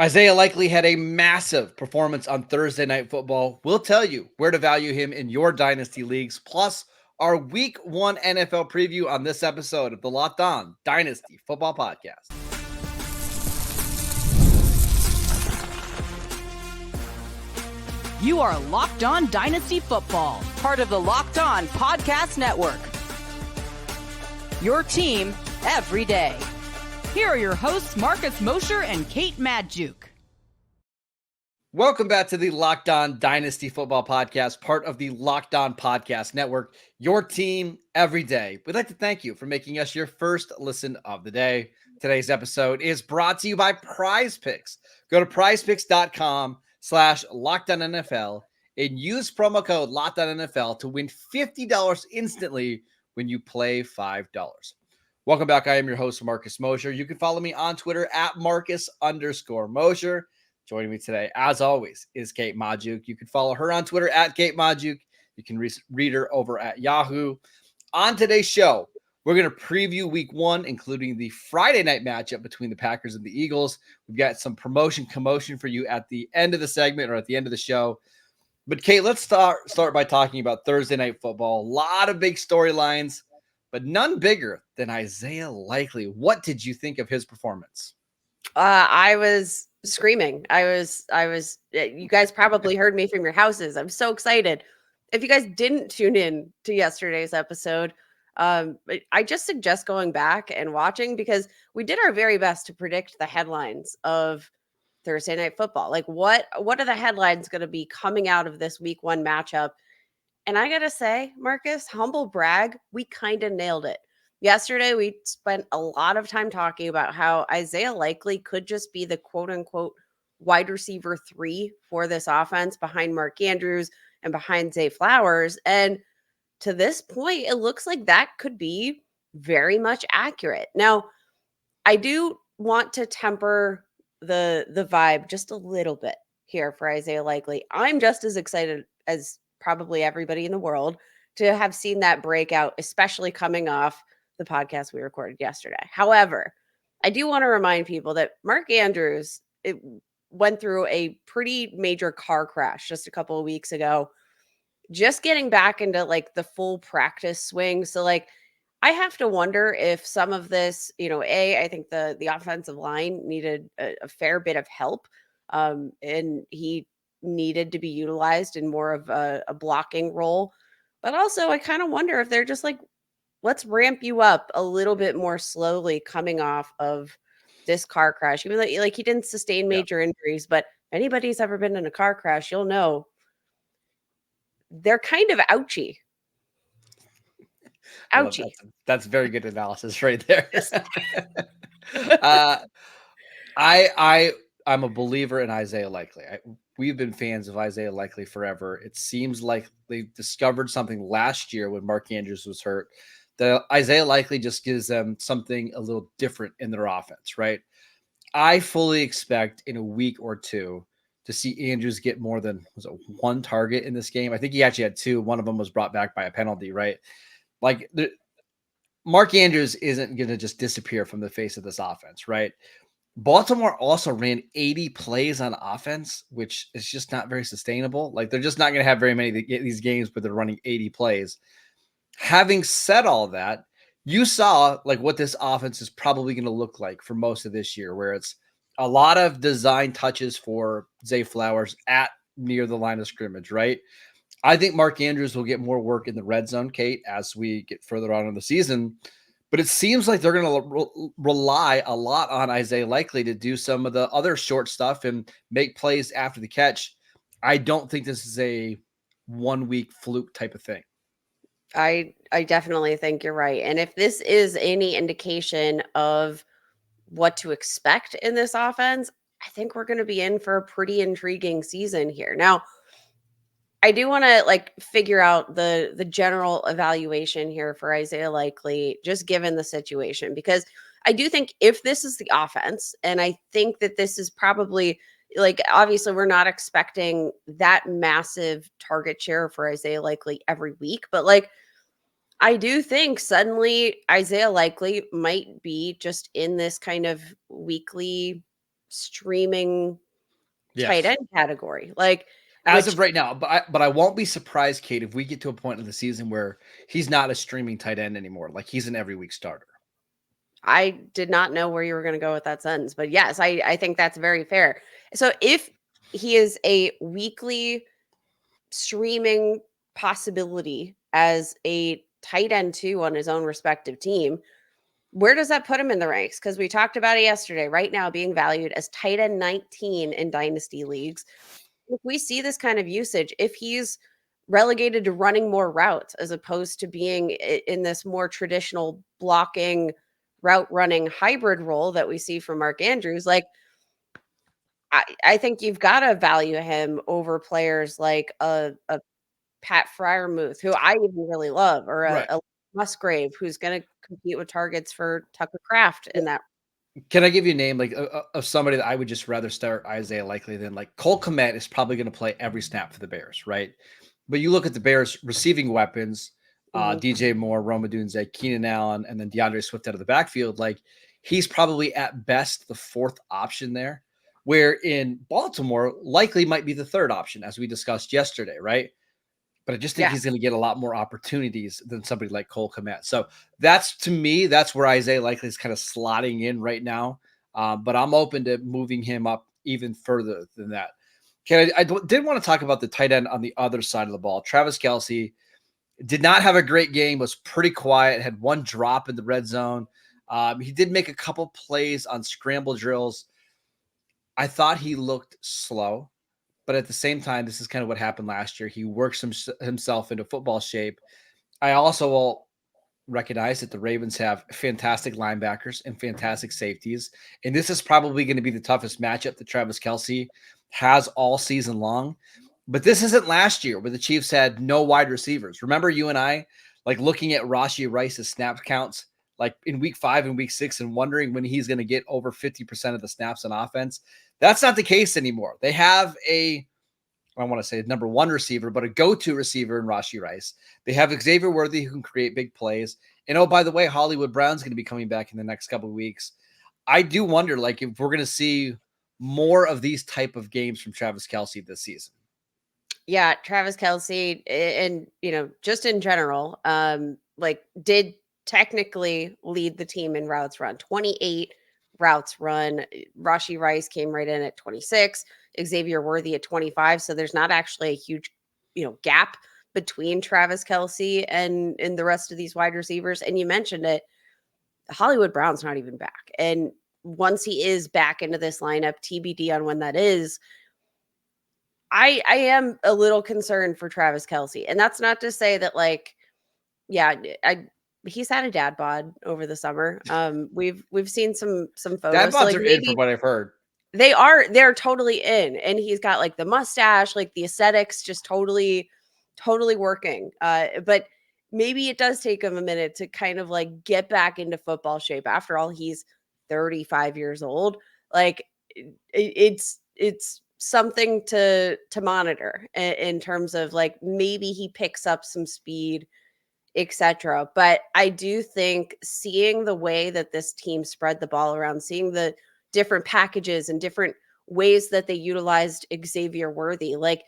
Isaiah Likely had a massive performance on Thursday Night Football. We'll tell you where to value him in your Dynasty leagues, plus our Week 1 NFL preview on this episode of the Locked On Dynasty Football Podcast. You are Locked On Dynasty Football, part of the Locked On Podcast Network. Your team every day. Here are your hosts, Marcus Mosher and Kate Madjuk. Welcome back to the Locked On Dynasty Football Podcast, part of the Locked On Podcast Network, your team every day. We'd like to thank you for making us your first listen of the day. Today's episode is brought to you by PrizePicks. Go to prizepicks.com/LockedOnNFL and use promo code LockedOnNFL to win $50 instantly when you play $5. Welcome back. I am your host, Marcus Mosher. You can follow me on Twitter at Marcus_Mosher. Joining me today, as always, is Kate Madjuk. You can follow her on Twitter at Kate Madjuk. You can read her over at Yahoo. On today's show, we're going to preview Week 1, including the Friday night matchup between the Packers and the Eagles. We've got some commotion for you at the end of the segment or at the end of the show. But Kate, let's start by talking about Thursday Night Football. A lot of big storylines, but none bigger than Isaiah Likely. What did you think of his performance? I was screaming. You guys probably heard me from your houses. I'm so excited. If you guys didn't tune in to yesterday's episode, I just suggest going back and watching, because we did our very best to predict the headlines of Thursday Night Football. Like what are the headlines going to be coming out of this Week 1 matchup? And I got to say, Marcus, humble brag, we kind of nailed it. Yesterday, we spent a lot of time talking about how Isaiah Likely could just be the quote unquote wide receiver 3 for this offense behind Mark Andrews and behind Zay Flowers. And to this point, it looks like that could be very much accurate. Now, I do want to temper the vibe just a little bit here for Isaiah Likely. I'm just as excited as probably everybody in the world to have seen that breakout, especially coming off the podcast we recorded yesterday. However, I do want to remind people that Mark Andrews went through a pretty major car crash just a couple of weeks ago, just getting back into like the full practice swing. So like, I have to wonder if some of this, I think the offensive line needed a fair bit of help, and he needed to be utilized in more of a blocking role. But also, I kind of wonder if they're just like, let's ramp you up a little bit more slowly coming off of this car crash. Even though like he didn't sustain major injuries, but if anybody's ever been in a car crash, you'll know they're kind of ouchy. Ouchie. That's very good analysis right there. I'm a believer in Isaiah Likely. We've been fans of Isaiah Likely forever. It seems like they discovered something last year when Mark Andrews was hurt. The Isaiah Likely just gives them something a little different in their offense, right? I fully expect in a week or two to see Andrews get more than one target in this game. I think he actually had 2. One of them was brought back by a penalty, right? Like Mark Andrews isn't going to just disappear from the face of this offense, right? Baltimore also ran 80 plays on offense, which is just not very sustainable. Like they're just not going to have very many these games where they're running 80 plays. Having said all that, you saw like what this offense is probably going to look like for most of this year, where it's a lot of design touches for Zay Flowers at near the line of scrimmage, right? I think Mark Andrews will get more work in the red zone, Kate, as we get further on in the season. But it seems like they're going to rely a lot on Isaiah Likely to do some of the other short stuff and make plays after the catch. I don't think this is a 1 week fluke type of thing. I definitely think you're right. And if this is any indication of what to expect in this offense, I think we're going to be in for a pretty intriguing season here. Now, I do want to like figure out the general evaluation here for Isaiah Likely, just given the situation, because I do think if this is the offense, and I think that this is probably like, obviously we're not expecting that massive target share for Isaiah Likely every week, but like, I do think suddenly Isaiah Likely might be just in this kind of weekly streaming tight Yes. end category. Like, As which of right now, but I won't be surprised, Kate, if we get to a point in the season where he's not a streaming tight end anymore. Like he's an every week starter. I did not know where you were going to go with that sentence, but yes, I think that's very fair. So if he is a weekly streaming possibility as a tight end too on his own respective team, where does that put him in the ranks? Because we talked about it yesterday. Right now, being valued as tight end 19 in dynasty leagues. If we see this kind of usage, if he's relegated to running more routes as opposed to being in this more traditional blocking, route running hybrid role that we see from Mark Andrews, like I think you've got to value him over players like a Pat Fryermuth, who I even really love, or Right. a Musgrave, who's going to compete with targets for Tucker Kraft in that. Can I give you a name like of somebody that I would just rather start Isaiah Likely than like Cole Kmet is probably going to play every snap for the Bears, right? But you look at the Bears receiving weapons, Mhm. DJ Moore, Rome Odunze, Keenan Allen, and then DeAndre Swift out of the backfield. Like he's probably at best the fourth option there, where in Baltimore likely might be the third option, as we discussed yesterday, right? But I just think Yeah. he's going to get a lot more opportunities than somebody like Cole Kmet. So that's, to me, that's where Isaiah Likely is kind of slotting in right now. But I'm open to moving him up even further than that. Okay, I did want to talk about the tight end on the other side of the ball. Travis Kelce did not have a great game, was pretty quiet, had one drop in the red zone. He did make a couple plays on scramble drills. I thought he looked slow. But at the same time, this is kind of what happened last year. He works himself into football shape. I also will recognize that the Ravens have fantastic linebackers and fantastic safeties. And this is probably going to be the toughest matchup that Travis Kelce has all season long. But this isn't last year where the Chiefs had no wide receivers. Remember you and I like looking at Rashee Rice's snap counts like in week 5 and week 6 and wondering when he's going to get over 50% of the snaps on offense. That's not the case anymore. They have I want to say number one receiver, but a go-to receiver in Rashee Rice. They have Xavier Worthy who can create big plays. And oh, by the way, Hollywood Brown's going to be coming back in the next couple of weeks. I do wonder, like, if we're going to see more of these type of games from Travis Kelce this season. Yeah, Travis Kelce, and just in general, like did technically lead the team in routes run. 28 routes run. Rashee Rice came right in at 26. Xavier Worthy at 25. So there's not actually a huge, gap between Travis Kelce and the rest of these wide receivers. And you mentioned it, Hollywood Brown's not even back. And once he is back into this lineup, TBD on when that is, I am a little concerned for Travis Kelce. And that's not to say that, like, yeah, he's had a dad bod over the summer. We've seen some photos. Dad bods like are in from what I've heard. They're totally in. And he's got like the mustache, like the aesthetics just totally working. But maybe it does take him a minute to kind of like get back into football shape. After all, he's 35 years old. Like it's something to monitor in terms of like maybe he picks up some speed, etc. But I do think seeing the way that this team spread the ball around, seeing the different packages and different ways that they utilized Xavier Worthy, like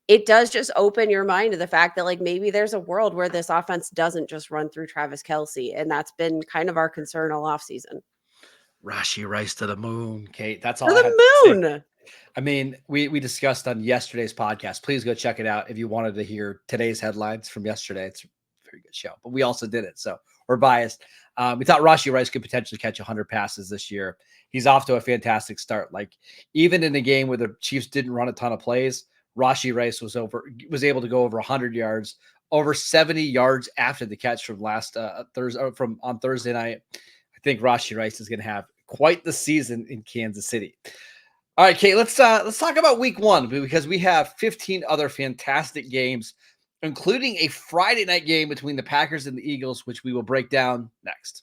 it does just open your mind to the fact that like maybe there's a world where this offense doesn't just run through Travis Kelce. And that's been kind of our concern all offseason. Rashee Rice to the moon, Kate. That's all To I had to say. the moon. I mean, we discussed on yesterday's podcast. Please go check it out if you wanted to hear today's headlines from yesterday. It's a very good show, but we also did it, so we're biased. We thought Rashee Rice could potentially catch 100 passes this year. He's off to a fantastic start. Like even in the game where the Chiefs didn't run a ton of plays, Rashee Rice was able to go over 100 yards, over 70 yards after the catch from last on Thursday night. I think Rashee Rice is going to have quite the season in Kansas City. All right, Kate, let's talk about week 1 because we have 15 other fantastic games, including a Friday night game between the Packers and the Eagles, which we will break down next.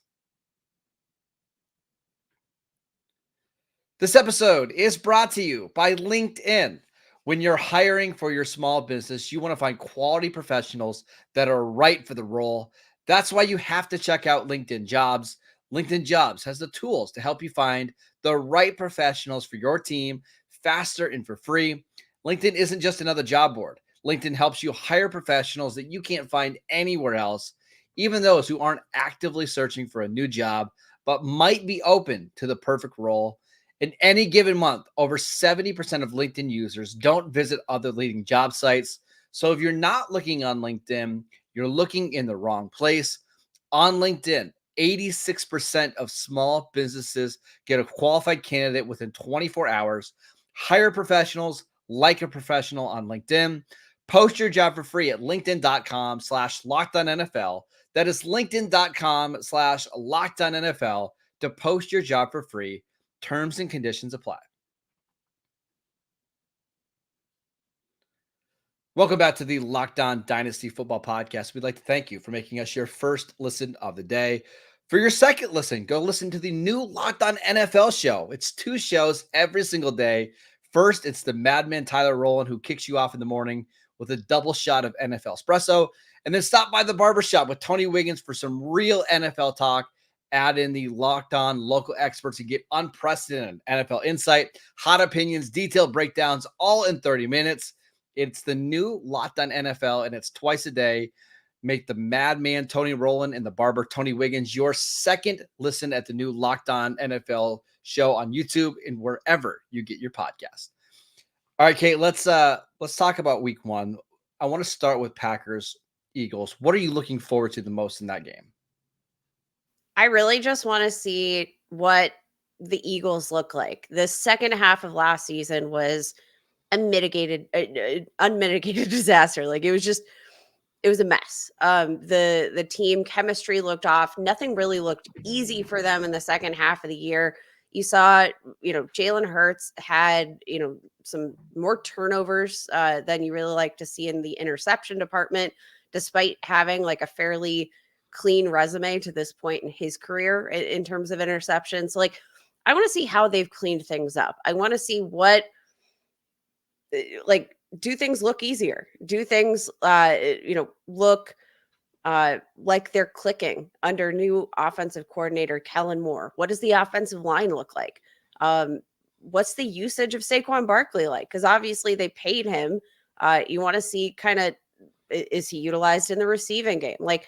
This episode is brought to you by LinkedIn. When you're hiring for your small business, you want to find quality professionals that are right for the role. That's why you have to check out LinkedIn Jobs. LinkedIn Jobs has the tools to help you find the right professionals for your team faster and for free. LinkedIn isn't just another job board. LinkedIn helps you hire professionals that you can't find anywhere else, even those who aren't actively searching for a new job, but might be open to the perfect role. In any given month, over 70% of LinkedIn users don't visit other leading job sites. So if you're not looking on LinkedIn, you're looking in the wrong place. On LinkedIn, 86% of small businesses get a qualified candidate within 24 hours. Hire professionals like a professional on LinkedIn. Post your job for free at linkedin.com/LockedOnNFL. That is linkedin.com/LockedOnNFL to post your job for free. Terms and conditions apply. Welcome back to the Locked On Dynasty Football Podcast. We'd like to thank you for making us your first listen of the day. For your second listen, go listen to the new Locked On NFL show. It's 2 shows every single day. First, it's the madman Tyler Rowland, who kicks you off in the morning with a double shot of NFL espresso. And then stop by the barbershop with Tony Wiggins for some real NFL talk. Add in the Locked On local experts to get unprecedented NFL insight, hot opinions, detailed breakdowns, all in 30 minutes. It's the new Locked On NFL, and it's twice a day. Make the madman Tony Rowland and the barber Tony Wiggins your second listen at the new Locked On NFL show on YouTube and wherever you get your podcast. All right, Kate, let's talk about week 1. I want to start with Packers Eagles. What are you looking forward to the most in that game? I really just want to see what the Eagles look like. The second half of last season was unmitigated disaster. Like it was a mess. The team chemistry looked off. Nothing really looked easy for them in the second half of the year. You saw, Jalen Hurts had, some more turnovers than you really like to see in the interception department, despite having like a fairly clean resume to this point in his career in terms of interceptions. So, like, I want to see how they've cleaned things up. I want to see what, do things look easier? Do things, look like they're clicking under new offensive coordinator Kellen Moore? What does the offensive line look like? What's the usage of Saquon Barkley like? Because obviously they paid him. You want to see kind of, is he utilized in the receiving game? Like,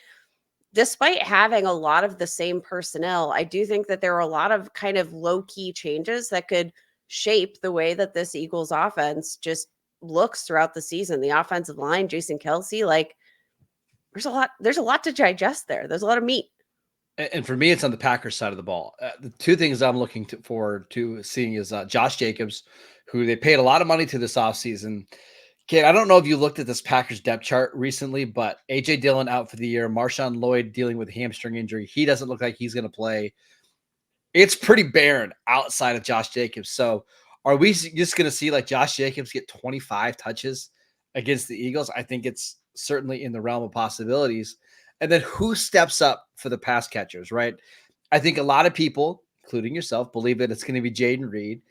despite having a lot of the same personnel, I do think that there are a lot of kind of low-key changes that could shape the way that this Eagles offense just looks throughout the season. The offensive line, Jason Kelce, like there's a lot to digest there. There's a lot of meat. And for me, it's on the Packers side of the ball. The 2 things I'm looking forward to seeing is Josh Jacobs, who they paid a lot of money to this offseason. Kate, I don't know if you looked at this Packers depth chart recently, but A.J. Dillon out for the year. Marshawn Lloyd dealing with a hamstring injury. He doesn't look like he's going to play. It's pretty barren outside of Josh Jacobs. So are we just going to see like Josh Jacobs get 25 touches against the Eagles? I think it's certainly in the realm of possibilities. And then who steps up for the pass catchers, right? I think a lot of people, including yourself, believe that it's going to be Jaden Reed.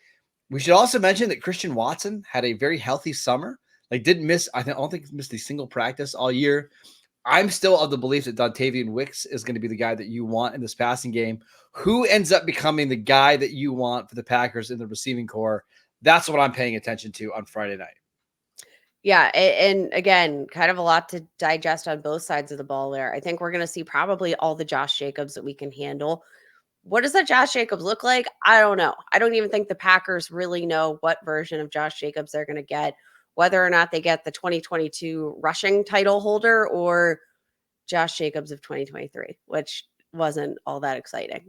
We should also mention that Christian Watson had a very healthy summer. Like didn't miss, I don't think missed a single practice all year. I'm still of the belief that Dontavian Wicks is going to be the guy that you want in this passing game. Who ends up becoming the guy that you want for the Packers in the receiving core? That's what I'm paying attention to on Friday night. Yeah, and again, kind of a lot to digest on both sides of the ball there. I think we're going to see probably all the Josh Jacobs that we can handle. What does that Josh Jacobs look like? I don't know. I don't even think the Packers really know what version of Josh Jacobs they're going to get, whether or not they get the 2022 rushing title holder or Josh Jacobs of 2023, which wasn't all that exciting.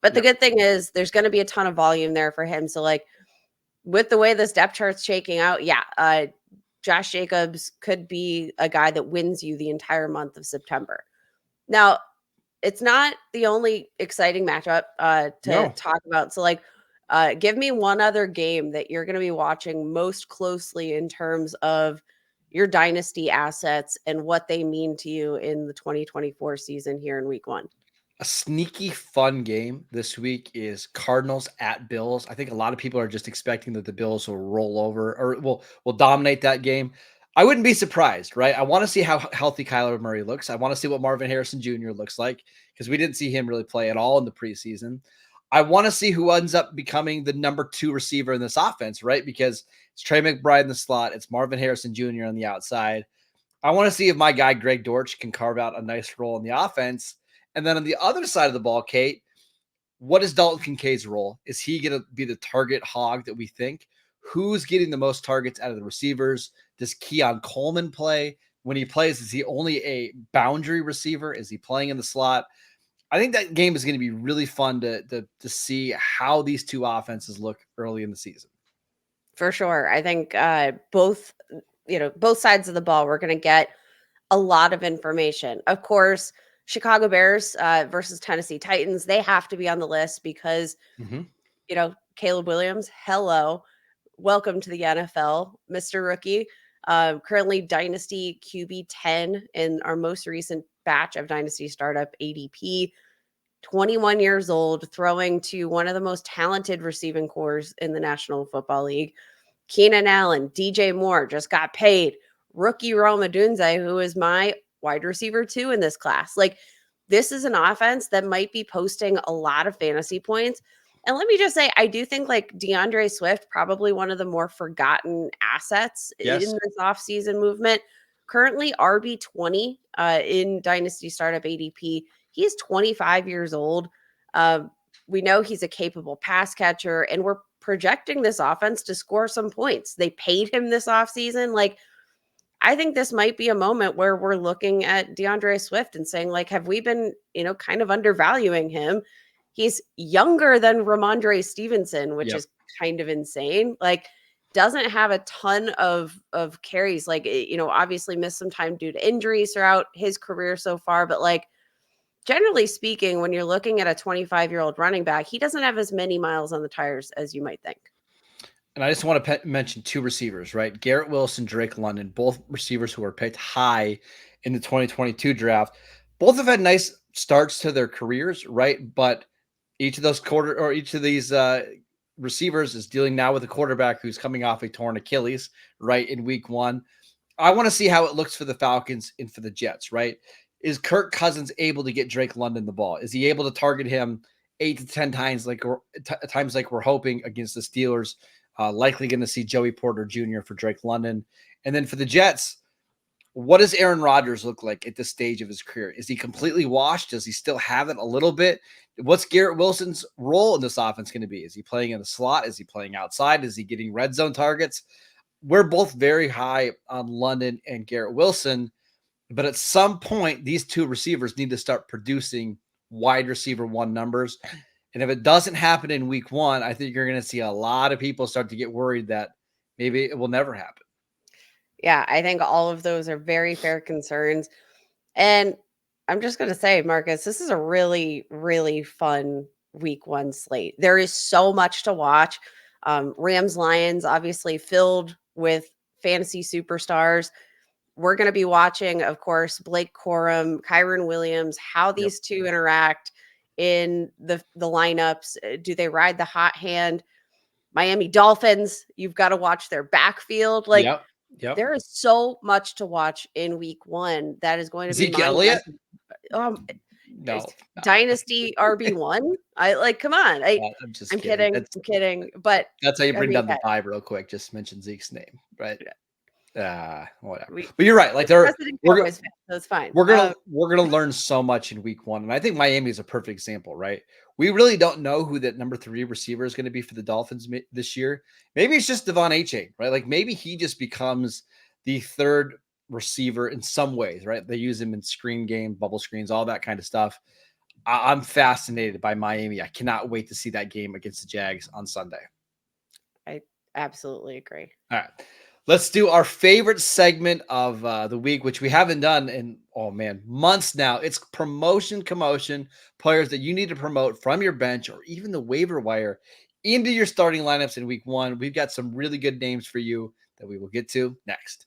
But the good thing is there's going to be a ton of volume there for him. So with the way this depth chart's shaking out, Josh Jacobs could be a guy that wins you the entire month of September. Now, it's not the only exciting matchup to talk about. So give me one other game that you're going to be watching most closely in terms of your dynasty assets and what they mean to you in the 2024 season here in week 1. A sneaky fun game this week is Cardinals at Bills. I think a lot of people are just expecting that the Bills will roll over or will dominate that game. I wouldn't be surprised, right? I want to see how healthy Kyler Murray looks. I want to see what Marvin Harrison Jr. looks like because we didn't see him really play at all in the preseason. I want to see who ends up becoming the number 2 receiver in this offense, right? Because it's Trey McBride in the slot. It's Marvin Harrison Jr. on the outside. I want to see if my guy Greg Dortch can carve out a nice role in the offense. And then on the other side of the ball, Kate, what is Dalton Kincaid's role? Is he going to be the target hog that we think? Who's getting the most targets out of the receivers? Does Keon Coleman play? When he plays, is he only a boundary receiver? Is he playing in the slot? I think that game is going to be really fun to see how these two offenses look early in the season. For sure. I think both sides of the ball, we're going to get a lot of information. Of course, Chicago Bears versus Tennessee Titans, they have to be on the list because, Caleb Williams, hello, welcome to the NFL, Mr. Rookie. Currently Dynasty QB 10 in our most recent batch of Dynasty Startup ADP. 21 years old, throwing to one of the most talented receiving corps in the National Football League. Keenan Allen, DJ Moore just got paid. Rookie Rome Odunze, who is my wide receiver 2 in this class. Like, this is an offense that might be posting a lot of fantasy points. And let me just say, I do think like DeAndre Swift, probably one of the more forgotten assets in this offseason movement. Currently RB20 in Dynasty Startup ADP. He's 25 years old. We know he's a capable pass catcher, and we're projecting this offense to score some points. They paid him this offseason. Like, I think this might be a moment where we're looking at DeAndre Swift and saying, like, have we been, kind of undervaluing him? He's younger than Ramondre Stevenson, which is kind of insane. Like, doesn't have a ton of carries. Like, obviously missed some time due to injuries throughout his career so far. But like, generally speaking, when you're looking at a 25-year-old running back, he doesn't have as many miles on the tires as you might think. And I just want to mention 2 receivers, right? Garrett Wilson, Drake London, both receivers who were picked high in the 2022 draft. Both have had nice starts to their careers, right? But each of these receivers is dealing now with a quarterback who's coming off a torn Achilles, right, in week 1. I want to see how it looks for the Falcons and for the Jets, right? Is Kirk Cousins able to get Drake London the ball? Is he able to target him 8 to 10 times like we're hoping against the Steelers? Likely going to see Joey Porter Jr. for Drake London. And then for the Jets, what does Aaron Rodgers look like at this stage of his career? Is he completely washed? Does he still have it a little bit? What's Garrett Wilson's role in this offense going to be? Is he playing in the slot? Is he playing outside? Is he getting red zone targets? We're both very high on London and Garrett Wilson, but at some point, these 2 receivers need to start producing wide receiver 1 numbers. And if it doesn't happen in week 1, I think you're going to see a lot of people start to get worried that maybe it will never happen. Yeah, I think all of those are very fair concerns. And I'm just going to say, Marcus, this is a really, really fun week 1 slate. There is so much to watch. Rams Lions, obviously filled with fantasy superstars. We're going to be watching, of course, Blake Corum, Kyron Williams, how these 2 interact in the lineups. Do they ride the hot hand? Miami Dolphins, you've got to watch their backfield. Like, there is so much to watch in week 1 that is going to be Zeke Elliott. No. Dynasty RB1. Come on. I'm kidding. I'm kidding. But that's how you bring down the vibe real quick. Just mention Zeke's name, right? Whatever. But you're right. Like, that's fine. We're gonna learn so much in week 1, and I think Miami is a perfect example, right? We really don't know who that number 3 receiver is going to be for the Dolphins this year. Maybe it's just Devon Achane, right? Like, maybe he just becomes the 3rd receiver in some ways, right? They use him in screen game, bubble screens, all that kind of stuff. I'm fascinated by Miami. I cannot wait to see that game against the Jags on Sunday. I absolutely agree. All right. Let's do our favorite segment of the week, which we haven't done in, months now. It's promotion commotion, players that you need to promote from your bench or even the waiver wire into your starting lineups in week 1. We've got some really good names for you that we will get to next.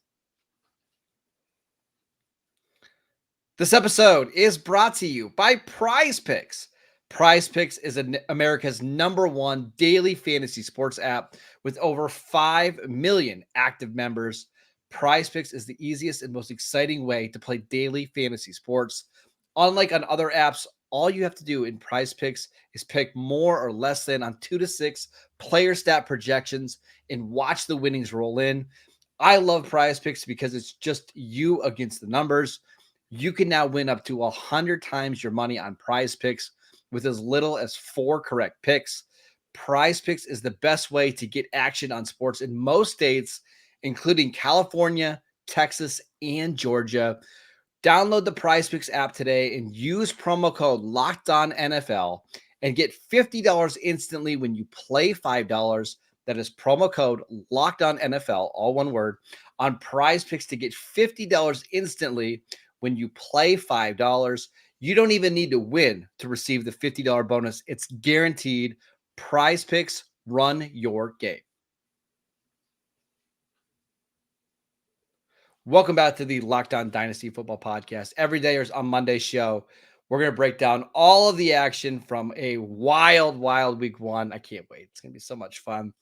This episode is brought to you by PrizePicks. PrizePicks is America's #1 daily fantasy sports app with over 5 million active members. PrizePicks is the easiest and most exciting way to play daily fantasy sports. Unlike on other apps, all you have to do in PrizePicks is pick more or less than on 2 to 6 player stat projections and watch the winnings roll in. I love PrizePicks because it's just you against the numbers. You can now win up to 100 times your money on PrizePicks with as little as 4 correct picks. PrizePicks is the best way to get action on sports in most states, including California, Texas, and Georgia. Download the PrizePicks app today and use promo code LOCKEDONNFL and get $50 instantly when you play $5. That is promo code LOCKEDONNFL, all one word, on PrizePicks to get $50 instantly when you play $5. You don't even need to win to receive the $50 bonus. It's guaranteed. PrizePicks, run your game. Welcome back to the Locked On Dynasty Football Podcast. Every day on Monday's show, we're going to break down all of the action from a wild week 1. I can't wait. It's going to be so much fun.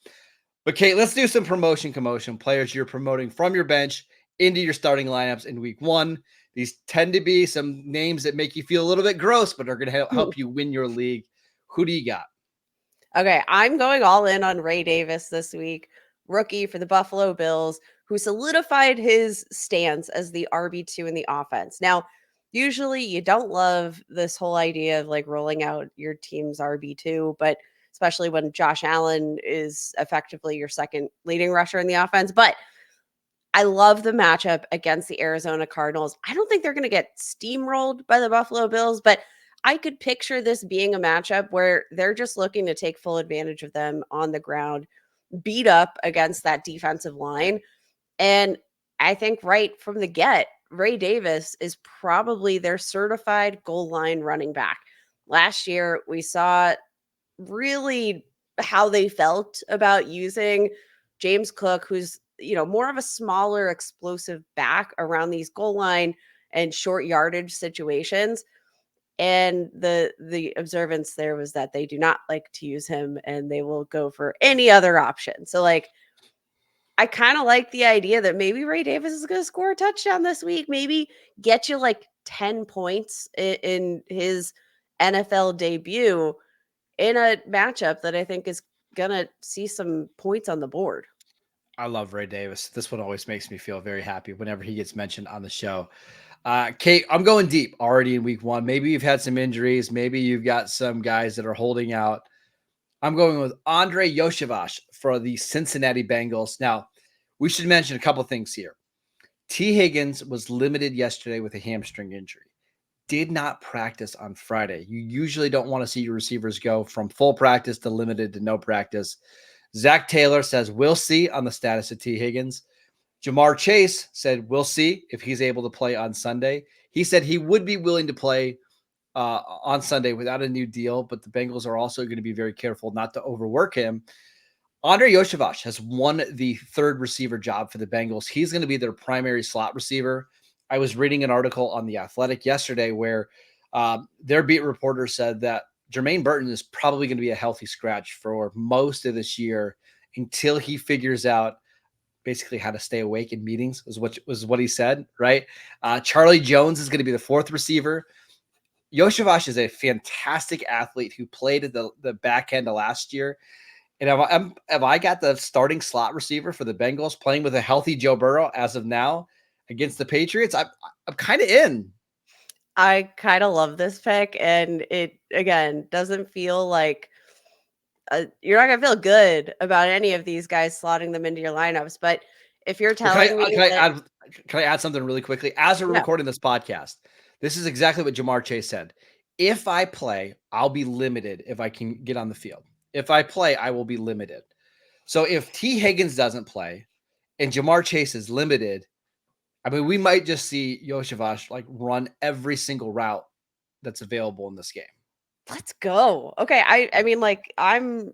But Kate, let's do some commotion. Players you're promoting from your bench into your starting lineups in week 1. These tend to be some names that make you feel a little bit gross, but are going to help you win your league. Who do you got? Okay, I'm going all in on Ray Davis this week, rookie for the Buffalo Bills, who solidified his stance as the RB2 in the offense. Now, usually you don't love this whole idea of like rolling out your team's RB2, but especially when Josh Allen is effectively your second leading rusher in the offense. But I love the matchup against the Arizona Cardinals. I don't think they're going to get steamrolled by the Buffalo Bills, but I could picture this being a matchup where they're just looking to take full advantage of them on the ground, beat up against that defensive line. And I think right from the get, Ray Davis is probably their certified goal line running back. Last year, we saw really how they felt about using James Cook, who's, more of a smaller, explosive back around these goal line and short yardage situations. And the observance there was that they do not like to use him and they will go for any other option. So like, I kind of like the idea that maybe Ray Davis is going to score a touchdown this week, maybe get you like 10 points in his NFL debut in a matchup that I think is going to see some points on the board. I love Ray Davis. This one always makes me feel very happy whenever he gets mentioned on the show. Kate, I'm going deep already in week 1. Maybe you've had some injuries. Maybe you've got some guys that are holding out. I'm going with Andre Yoshevach for the Cincinnati Bengals. Now, we should mention a couple things here. T. Higgins was limited yesterday with a hamstring injury. Did not practice on Friday. You usually don't want to see your receivers go from full practice to limited to no practice. Zach Taylor says, we'll see on the status of T. Higgins. Jamar Chase said, we'll see if he's able to play on Sunday. He said he would be willing to play on Sunday without a new deal, but the Bengals are also going to be very careful not to overwork him. Andre Yoshevach has won the third receiver job for the Bengals. He's going to be their primary slot receiver. I was reading an article on The Athletic yesterday where their beat reporter said that Jermaine Burton is probably going to be a healthy scratch for most of this year until he figures out basically how to stay awake in meetings, was what he said, right? Charlie Jones is going to be the fourth receiver. Yoshevach is a fantastic athlete who played at the back end of last year. And have I got the starting slot receiver for the Bengals playing with a healthy Joe Burrow as of now against the Patriots? I'm kind of in. I kind of love this pick, and it again doesn't feel like you're not gonna feel good about any of these guys slotting them into your lineups. But if you're telling me, can I add something really quickly? As we're recording this podcast, this is exactly what Jamar Chase said. If I play, I'll be limited if I can get on the field. If I play, I will be limited. So if T. Higgins doesn't play and Jamar Chase is limited, I mean, we might just see Yoshevach like run every single route that's available in this game. Let's go. Okay, I mean, like I'm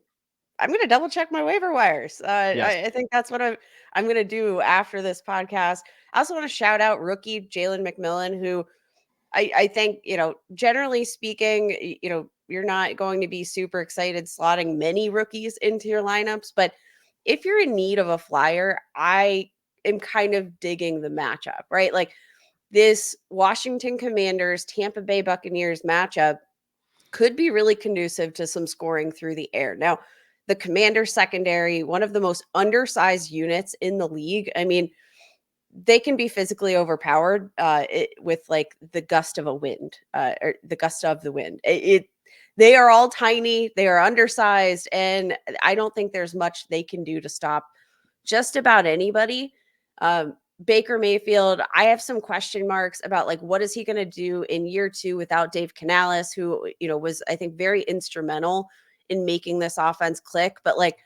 gonna double check my waiver wires. Yes. I think that's what I'm gonna do after this podcast. I also want to shout out rookie Jalen McMillan, who I think, generally speaking, you're not going to be super excited slotting many rookies into your lineups, but if you're in need of a flyer, I am kind of digging the matchup, right? Like this Washington Commanders, Tampa Bay Buccaneers matchup could be really conducive to some scoring through the air. Now, the Commanders secondary, one of the most undersized units in the league. I mean, they can be physically overpowered with like the gust of a wind, or the gust of the wind. They are all tiny, they are undersized, and I don't think there's much they can do to stop just about anybody. Baker Mayfield, I have some question marks about like what is he going to do in year 2 without Dave Canales, who was I think very instrumental in making this offense click. But like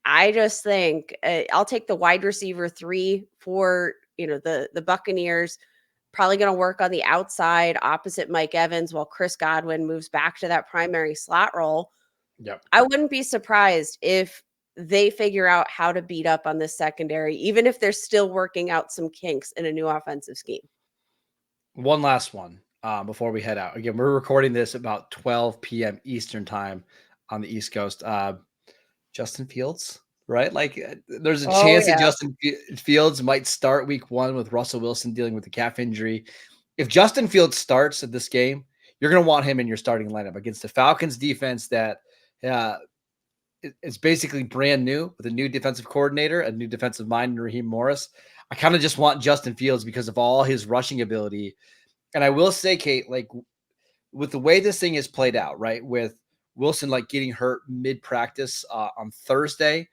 I just think I'll take the wide receiver 3 for the Buccaneers. Probably going to work on the outside opposite Mike Evans while Chris Godwin moves back to that primary slot role. Yep. I wouldn't be surprised if they figure out how to beat up on this secondary, even if they're still working out some kinks in a new offensive scheme. One last one before we head out. Again, we're recording this about 12 p.m. Eastern time on the East Coast. Justin Fields, right? Like there's a chance that Justin Fields might start week 1 with Russell Wilson dealing with the calf injury. If Justin Fields starts at this game, you're going to want him in your starting lineup against the Falcons defense that it's basically brand new with a new defensive coordinator, a new defensive mind, Raheem Morris. I kind of just want Justin Fields because of all his rushing ability. And I will say, Kate, like with the way this thing is played out, right, with Wilson like getting hurt mid-practice on Thursday,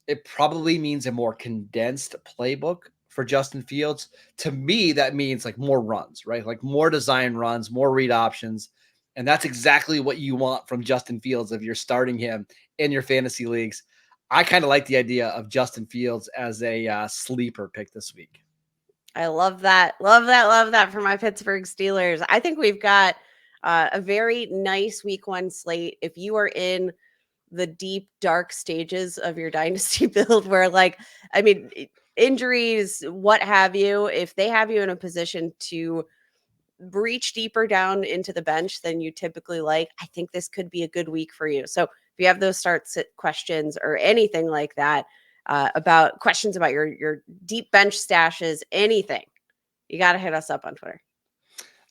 it probably means a more condensed playbook for Justin Fields. To me, that means like more runs, right? Like more design runs, more read options. And that's exactly what you want from Justin Fields if you're starting him in your fantasy leagues. I kind of like the idea of Justin Fields as a sleeper pick this week. I love that. Love that. Love that for my Pittsburgh Steelers. I think we've got a very nice week 1 slate. If you are in the deep, dark stages of your dynasty build where like, I mean, injuries, what have you, if they have you in a position to reach deeper down into the bench than you typically like, I think this could be a good week for you. So if you have those start sit questions or anything like that, about questions about your deep bench stashes, anything, you got to hit us up on Twitter.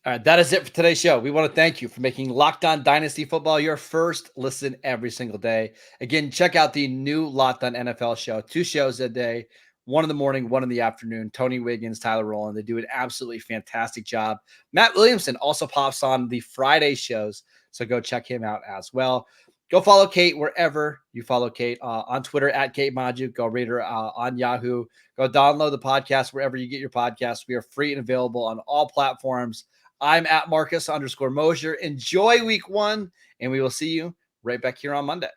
All right, that is it for today's show. We want to thank you for making Locked On Dynasty Football your first listen every single day. Again, check out the new Locked On NFL show. 2 shows a day, 1 in the morning, 1 in the afternoon. Tony Wiggins, Tyler Rowland, they do an absolutely fantastic job. Matt Williamson also pops on the Friday shows, so go check him out as well. Go follow Kate wherever you follow Kate, on Twitter at Kate Majuk. Go read her on Yahoo. Go download the podcast wherever you get your podcasts. We are free and available on all platforms. I'm at Marcus _Mosher. Enjoy week 1, and we will see you right back here on Monday.